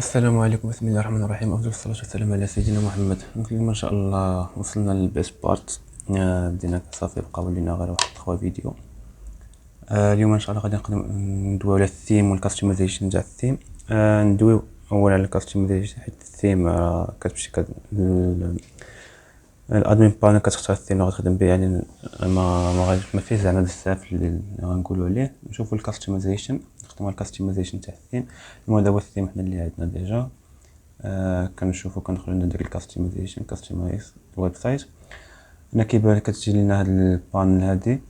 السلام عليكم، بسم الله الرحمن الرحيم. افضل الصلاه والسلام على سيدنا محمد. اليوم ان شاء الله وصلنا للبيست بارت. بدينا صافي، بقاو لينا غير واحد 3 فيديو. اليوم ان شاء الله غادي نقدر ندويو على الثيم والكاستمايزيشن تاع الثيم. ندويو اولا على الكاستمايزيشن، حيت الثيم كتمشي الادمين بانل كتختار الثيم اللي غتخدم به، يعني ما فيه زعما بزاف اللي غنقولوا عليه. نشوفوا الكاستمايزيشن، نخدموا على الكاستمايزيشن تاع الثيم. المهم دابا الثيم حنا اللي عندنا ديجا. كنشوفو كندخلو ندير الكاستمايزيشن، كاستمايز الويب سايت. هنا كيبان كتجي لينا هاد البانل هادي،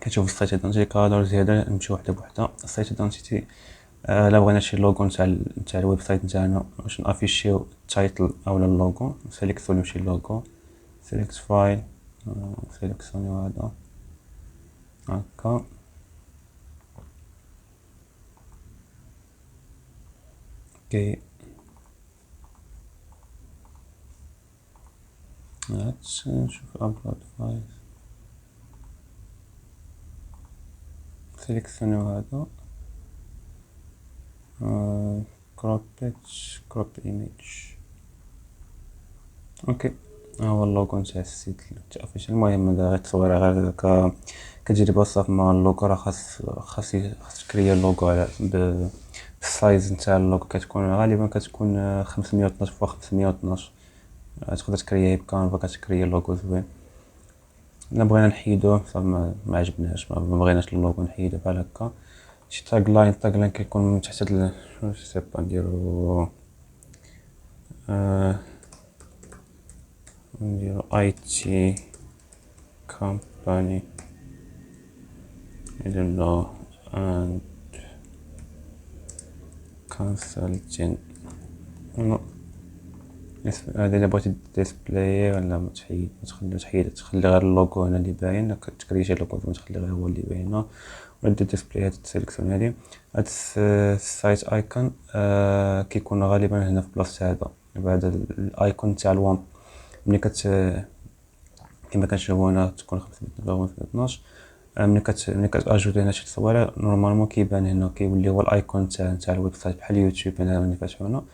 كتشوف السايت ايدنتيتي كالرز. هذا نمشيو وحده بوحده. السايت ايدنتيتي الا بغينا شي لوغو نتاع الويب سايت نتاعنا باش نافيشيو التايتل اولا اللوغو، سيليكسيونيو شي لوغو، سيليكت فايل، سيليكسيونيو هذا هكا. اوكي، نشوف ابلود فايل، سيليكسيونيو هذا، كروب بيتش، كروب ايميج. اوكي، ها هو اللوغو نتاع السيت تاع اوفيشال. المهم هذا غير تصويره، غير كتجري بوصف مع اللوغو. راه خاص تكريا اللوغو على بالسايز نتاع اللوغو. كتكون غالبا 512 في 512. تقدر تكريا بكانفا، كتكريا اللوغو زوين. الا بغينا نحيدوه صافي، ما عجبناش، ما بغيناش اللوغو نحيدوه بحال هكا. شي تاغ لاين كيكون من تحت سي با نديرو اي تي company I don't know and consulting. هذا الا بغيتي ديسبلاي ولا تخلي غير اللوغو هنا اللي باين. كتكري شي لوغو تخلي غير هو اللي باين، ولا دير ديسبلاي. هاد السيليكسيون هادي، هاد السايت ايكون كيكون غالبا هنا في بلاصه هذا. بعد الايكون تاع الوام ملي كما كنشوفوا هنا تكون 512. ملي كتاجوتي هنا شي تصويره نورمالمون كيبان هنا، كيولي هو الايكون تاع الويب سايت بحال يوتيوب. هنا ملي فاتحو هنا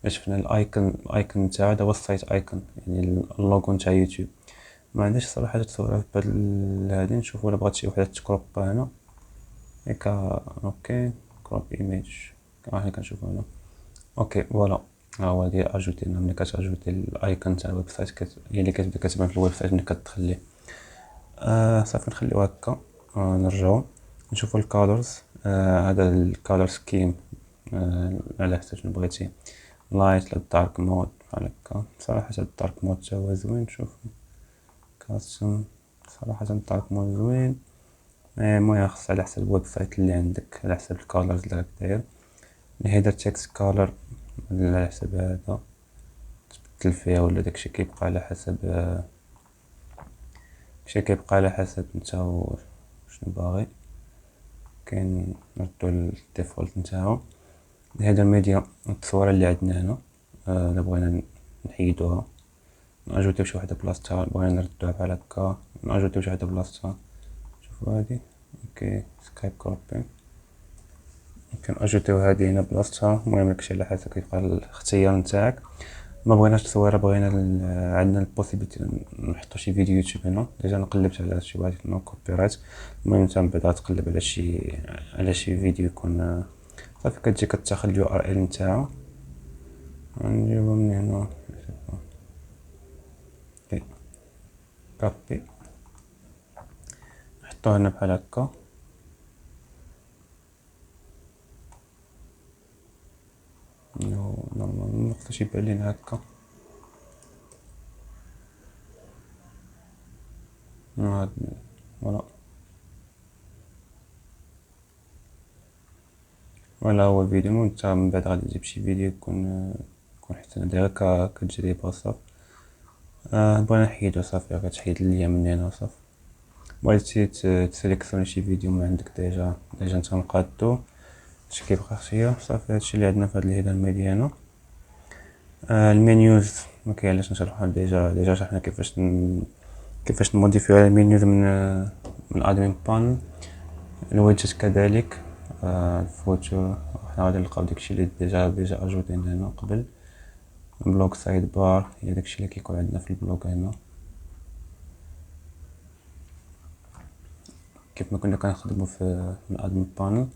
شفنا الايكون تاعو، هذا هو السايت ايكون، يعني اللوغو تاع يوتيوب. ما عنديش صراحه تصويره بهاد هادي. نشوفوا الا بغات شي وحده تكروب هنا هكا. اوكي، كروب ايميج، هنا كنشوفوا هنا. اوكي فوالا، ها هو ديال اجوتي. ملي كتاجوتي الايكون تاع الويب سايت هي اللي كتبدا كتبان في الويب سايت ملي كتدخل ليه. صافي نخليو هكا. نرجعو نشوفو الكالرز. هذا الكالر سكيم على حسب شنو بغيتي، لايت لا دارك مود بحال هكا. صراحه هاد الدارك مود تا هو زوين. شوف كاستم، صراحه الدارك مود زوين. المهم خاص على حسب الويب سايت اللي عندك، على حسب الكالرز اللي راك داير. الهيدر تكست كالر على حسب هذا تبدل فيها، ولا داكشي كيبقى على حسب نتا شنو باغي. كاين نردو للديفولت نتاعو. الهيدر ميديا، التصويره اللي عندنا هنا الا بغينا نحيدوها ناجوتيو شي وحده بلاصتها، بغينا نردوها بحال هكا ناجوتيو شي وحده بلاصتها. شوفوا هادي. اوكي، سكايب كوبي، ممكن اجوتيو هادي هنا بلاصتها. المهم داكشي على حسب، كيبقى الاختيار نتاعك. ما بغيناش تصويره، بغينا عندنا البوسيبيتي نحطو شي فيديو يوتيوب هنا. ديجا قلبت على شي واحد نو كوبي رايت. المهم نتا من بعد تقلب على شي فيديو يكون صافي. كتجي كتاخد اليو ار ال نتاعو، نجيبو من هنا. كابي، نحطو هنا بحال هكا. نورمالمون مخصوش يبان لينا هكا. فوالا فوالا هو الفيديو. نتا من بعد غادي تجيب شي فيديو يكون حتى دايره كتجري بوصف. بغينا نحيدو صافي، كتحيد ليا من هنا صافي. بغيتي تسيليكسيوني شي فيديو من عندك ديجا نتا مقادو، هادشي كيبقى خصيا صافي. هادشي اللي عندنا في هاد الهيدر ميديا هنا. المنيوز ما كاينلاش نشرحها، ديجا شرحنا كيفاش نموديفيو المنيوز من الادمين بان. الويدجت كذلك الفوتور. حنا غادي نلقاو داكشي اللي ديجا اجوتين هنا قبل. البلوك سايد بار هي داكشي اللي كيكون عندنا في البلوك هنا كيف ما كنا كنخدموا في الادمن بانل.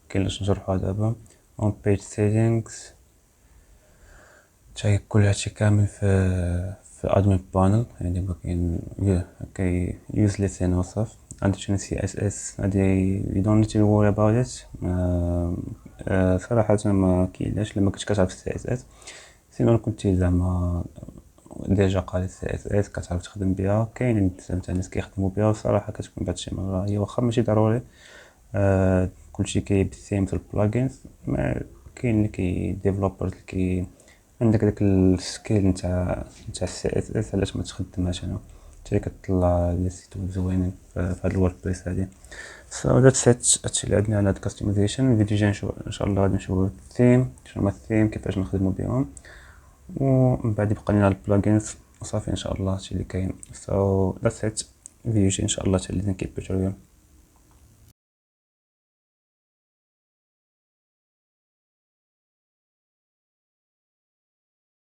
كاين لاش نشرحوها دابا. اون بيج سيتينغز تاي كل هادشي كامل في ادمن بانل، يعني ما كاين يوزليس هنا وصف. عندك سي اس اس هادي you don't need to worry about it. صراحة ما كاينلاش لما كنت كتعرف السي اس اس، سينو كنت زعما ديجا قاري السي اس اس كتعرف تخدم بها. كاينين بزاف تاع الناس كيخدموا بها وصراحة كتكون بعض الشي مرة هي واخا ماشي ضروري. كلشي بالثيم في البلاجينز. ما كاين اللي ديفلوبرز اللي عندك داك السكيل نتاع السي اس اس، علاش ما تخدمهاش هنا حتى كتطلع لي سيت ويب زوينين في هاد الووردبريس هادي. سو ذاتس ات. هادشي اللي عندنا على هاد الكاستمايزيشن. الفيديو الجاي ان شاء الله غادي نشوفو الثيم، شنو هما الثيم كيفاش نخدمو بهم، ومن بعد يبقى لنا البلاجينز وصافي ان شاء الله هادشي اللي كاين. سو ذاتس ات. الفيديو الجاي ان شاء الله تاع اللي كيب توتوريال.